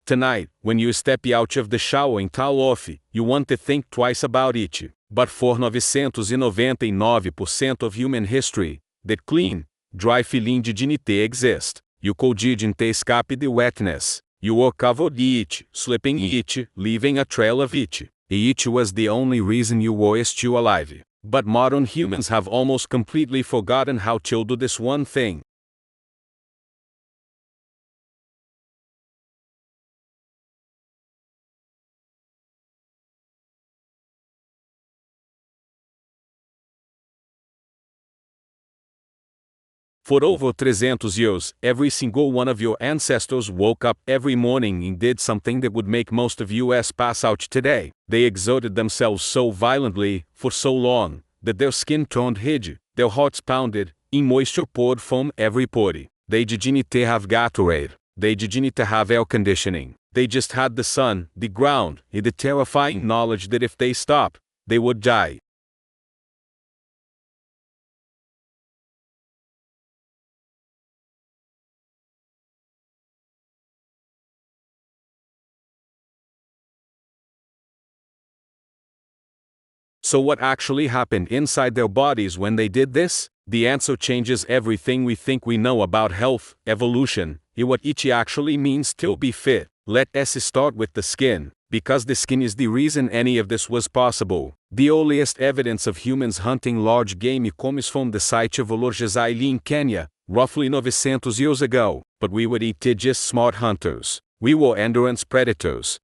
Tonight, when you step out of the shower and towel off, you want to think twice about it. But for 999% of human history, that clean, dry feeling didn't exist. You couldn't escape the wetness. You were covered it, sleeping it, leaving a trail of it. It was the only reason you were still alive. But modern humans have almost completely forgotten how to do this one thing. For over 300 years, every single one of your ancestors woke up every morning and did something that would make most of us pass out today. They exerted themselves so violently, for so long, that their skin turned red, their hearts pounded, and moisture poured from every pore. They didn't have Gatorade. They didn't have air conditioning. They just had the sun, the ground, and the terrifying knowledge that if they stopped, they would die. So what actually happened inside their bodies when they did this? The answer changes everything we think we know about health, evolution, and what it actually means to be fit. Let us start with the skin, because the skin is the reason any of this was possible. The earliest evidence of humans hunting large game comes from the site of Olorgesailie in Kenya, roughly 900 years ago, but we were just smart hunters. We were endurance predators.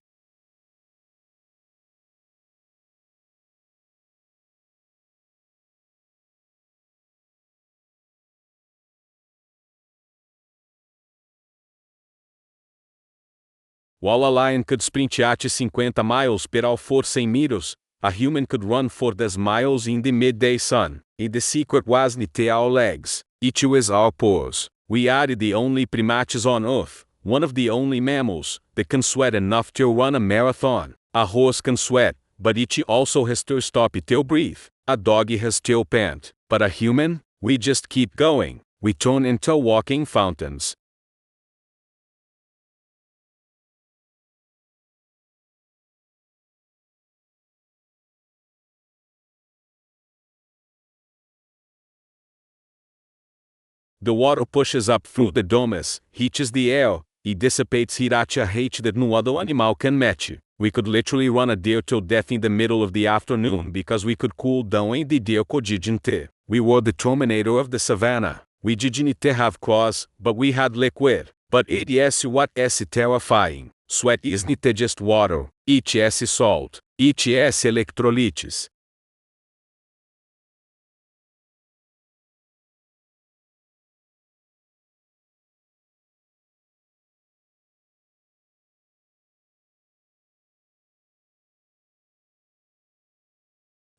While a lion could sprint at 50 miles per hour for 100 meters, a human could run for those miles in the midday sun. And the secret wasn't our legs, it was our paws. We are the only primates on Earth, one of the only mammals, that can sweat enough to run a marathon. A horse can sweat, but it also has to stop to breathe. A dog has to pant. But a human? We just keep going. We turn into walking fountains. The water pushes up through the domes, heats the air, it dissipates heat at a rate that no other animal can match. We could literally run a deer to death in the middle of the afternoon because we could cool down and the deer didn't. We were the Terminator of the savannah. We didn't have claws, but we had liquid. But it is what is terrifying. Sweat isn't just water, it is salt, it is electrolytes.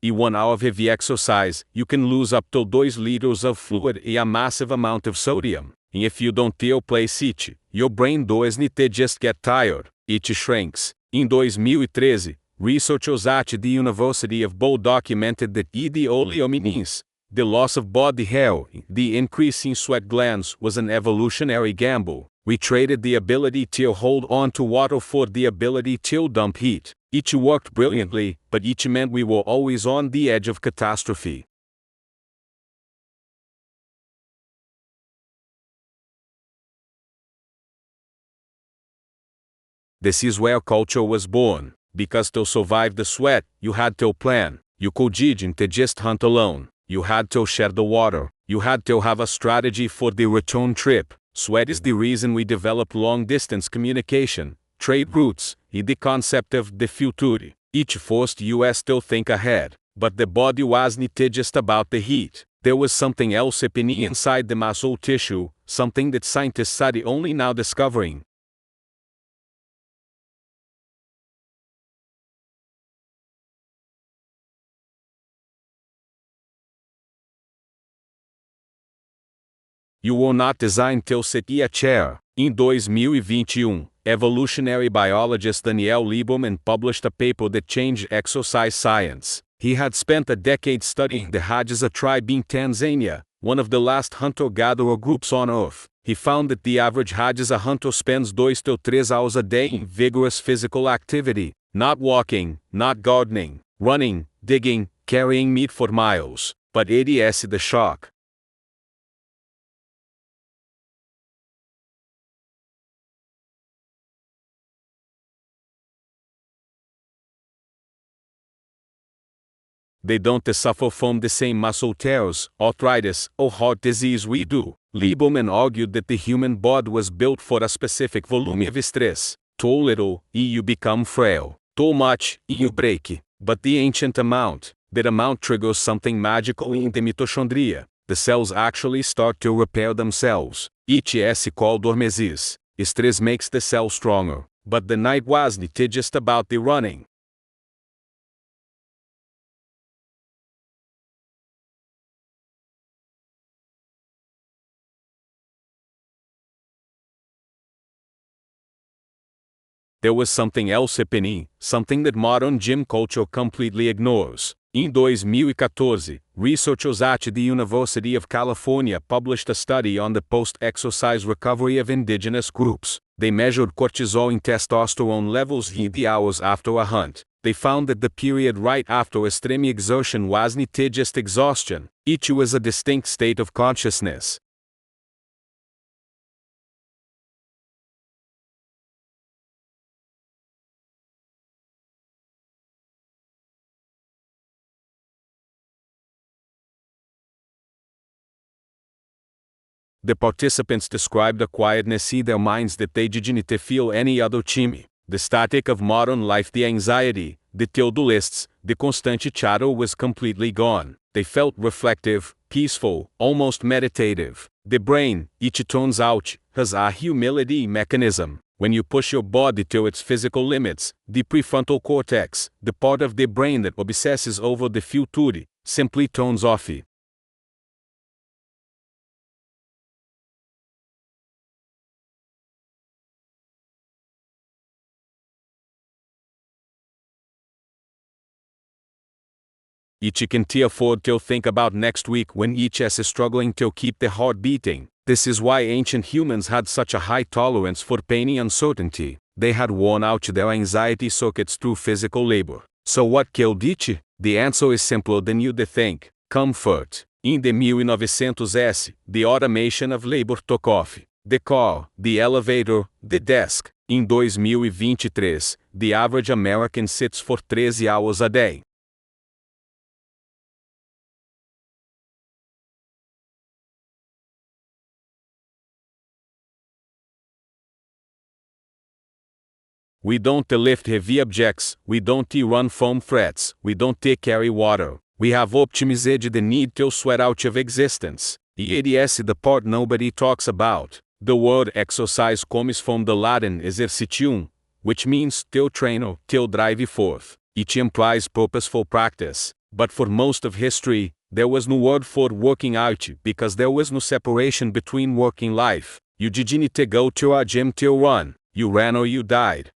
In 1 hour of heavy exercise, you can lose up to 2 liters of fluid and a massive amount of sodium. And if you don't replace it, your brain doesn't just get tired, it shrinks. In 2013, researchers at the University of Bo documented that in the early hominins, the loss of body hair, the increase in sweat glands was an evolutionary gamble. We traded the ability to hold on to water for the ability to dump heat. It worked brilliantly, but it meant we were always on the edge of catastrophe. This is where culture was born, because to survive the sweat, you had to plan. You couldn't just hunt alone. You had to share the water. You had to have a strategy for the return trip. Sweat is the reason we developed long-distance communication, trade routes, and the concept of the future. It forced us to think ahead. But the body wasn't just about the heat. There was something else happening inside the muscle tissue, something that scientists are only now discovering. You were not designed to sit in a chair. In 2021, evolutionary biologist Daniel Lieberman published a paper that changed exercise science. He had spent a decade studying the Hadza tribe in Tanzania, one of the last hunter-gatherer groups on Earth. He found that the average Hadza hunter spends 2 to 3 hours a day in vigorous physical activity, not walking, not gardening, running, digging, carrying meat for miles, but ADS the shock. They don't suffer from the same muscle tears, arthritis, or heart disease we do. Lieberman argued that the human body was built for a specific volume of stress. Too little, you become frail. Too much, you break. But the ancient amount, that amount triggers something magical in the mitochondria. The cells actually start to repair themselves. It's called hormesis. Stress makes the cell stronger. But the night wasn't just about the running. There was something else happening, something that modern gym culture completely ignores. In 2014, researchers at the University of California published a study on the post-exercise recovery of indigenous groups. They measured cortisol and testosterone levels in the hours after a hunt. They found that the period right after extreme exertion wasn't just exhaustion, it was a distinct state of consciousness. The participants described a quietness in their minds that they didn't feel any other time. The static of modern life, the anxiety, the to-do lists, the constant chatter was completely gone. They felt reflective, peaceful, almost meditative. The brain, it turns out, has a humility mechanism. When you push your body to its physical limits, the prefrontal cortex, the part of the brain that obsesses over the future, simply turns off. Each can't afford to think about next week when each is struggling to keep the heart beating. This is why ancient humans had such a high tolerance for pain and uncertainty. They had worn out their anxiety circuits through physical labor. So what killed each? The answer is simpler than you'd think. Comfort. In the 1900s, the automation of labor took off. The car, the elevator, the desk. In 2023, the average American sits for 13 hours a day. We don't lift heavy objects, we don't run from threats, we don't carry water. We have optimized the need to sweat out of existence. It's the part nobody talks about. The word exercise comes from the Latin exercitium, which means to train or to drive forth. It implies purposeful practice. But for most of history, there was no word for working out because there was no separation between work and life. You didn't go to a gym to run. You ran or you died.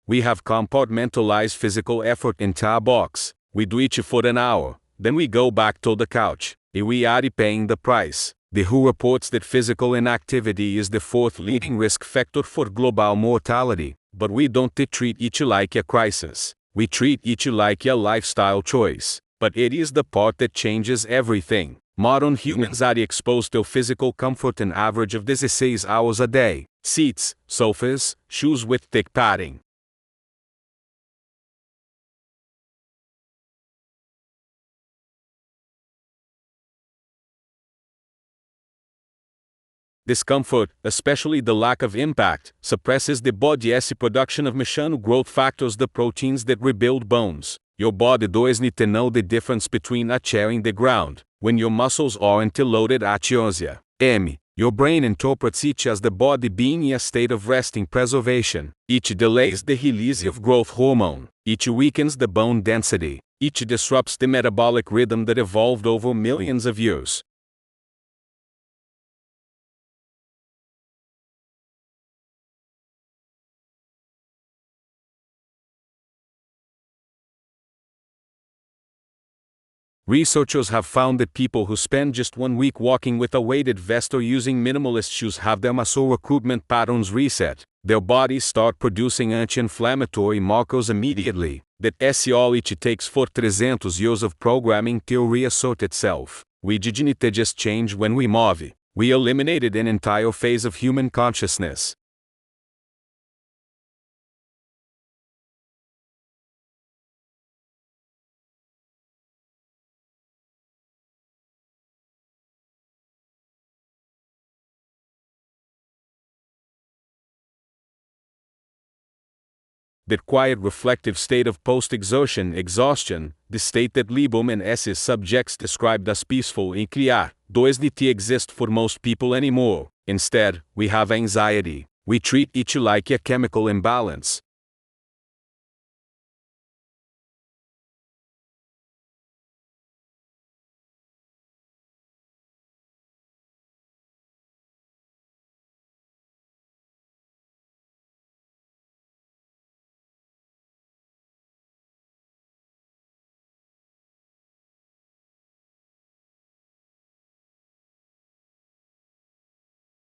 We have compartmentalized physical effort into a box. We do it for an hour, then we go back to the couch. We are paying the price. The WHO reports that physical inactivity is the fourth leading risk factor for global mortality, but we don't treat it like a crisis. We treat it like a lifestyle choice. But it is the part that changes everything. Modern humans are exposed to physical comfort an average of 16 hours a day. Seats, sofas, shoes with thick padding. Discomfort, especially the lack of impact, suppresses the body's production of mechanical growth factors, the proteins that rebuild bones. Your body doesn't know the difference between a chair and the ground. When your muscles aren't loaded at yourself. Your brain interprets it as the body being in a state of resting preservation. It delays the release of growth hormone. It weakens the bone density. It disrupts the metabolic rhythm that evolved over millions of years. Researchers have found that people who spend just 1 week walking with a weighted vest or using minimalist shoes have their muscle recruitment patterns reset. Their bodies start producing anti-inflammatory markers immediately. That all it takes for 300 years of programming to reassert itself. We didn't just change when we move. We eliminated an entire phase of human consciousness. That quiet reflective state of post-exertion exhaustion, the state that Liebom and S's subjects described as peaceful and clear, doesn't exist for most people anymore. Instead, we have anxiety. We treat it like a chemical imbalance.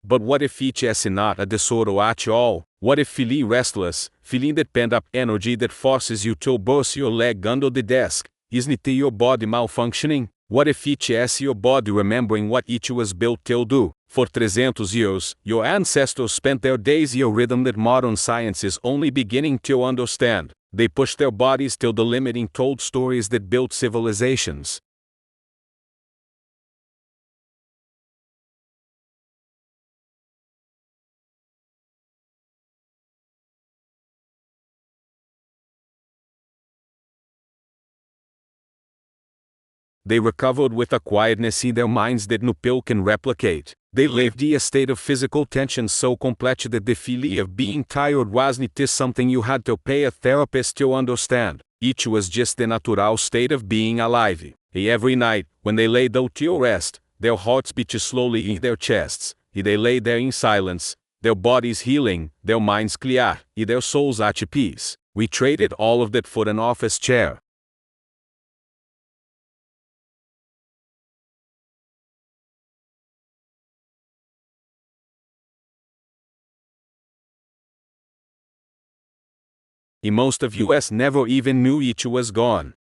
But what if each is not a disorder at all? What if feeling restless, feeling that pent-up energy that forces you to burst your leg under the desk, isn't your body malfunctioning? What if each is your body remembering what each was built to do? For 300 years, your ancestors spent their days in a rhythm that modern science is only beginning to understand. They pushed their bodies till the limit and told stories that built civilizations. They recovered with a quietness in their minds that no pill can replicate. They lived in a state of physical tension so complex that the feeling of being tired wasn't something you had to pay a therapist to understand. It was just the natural state of being alive. And every night, when they lay down to rest, their hearts beat slowly in their chests. And they lay there in silence, their bodies healing, their minds clear, and their souls at peace. We traded all of that for an office chair. And most of us never even knew it was gone.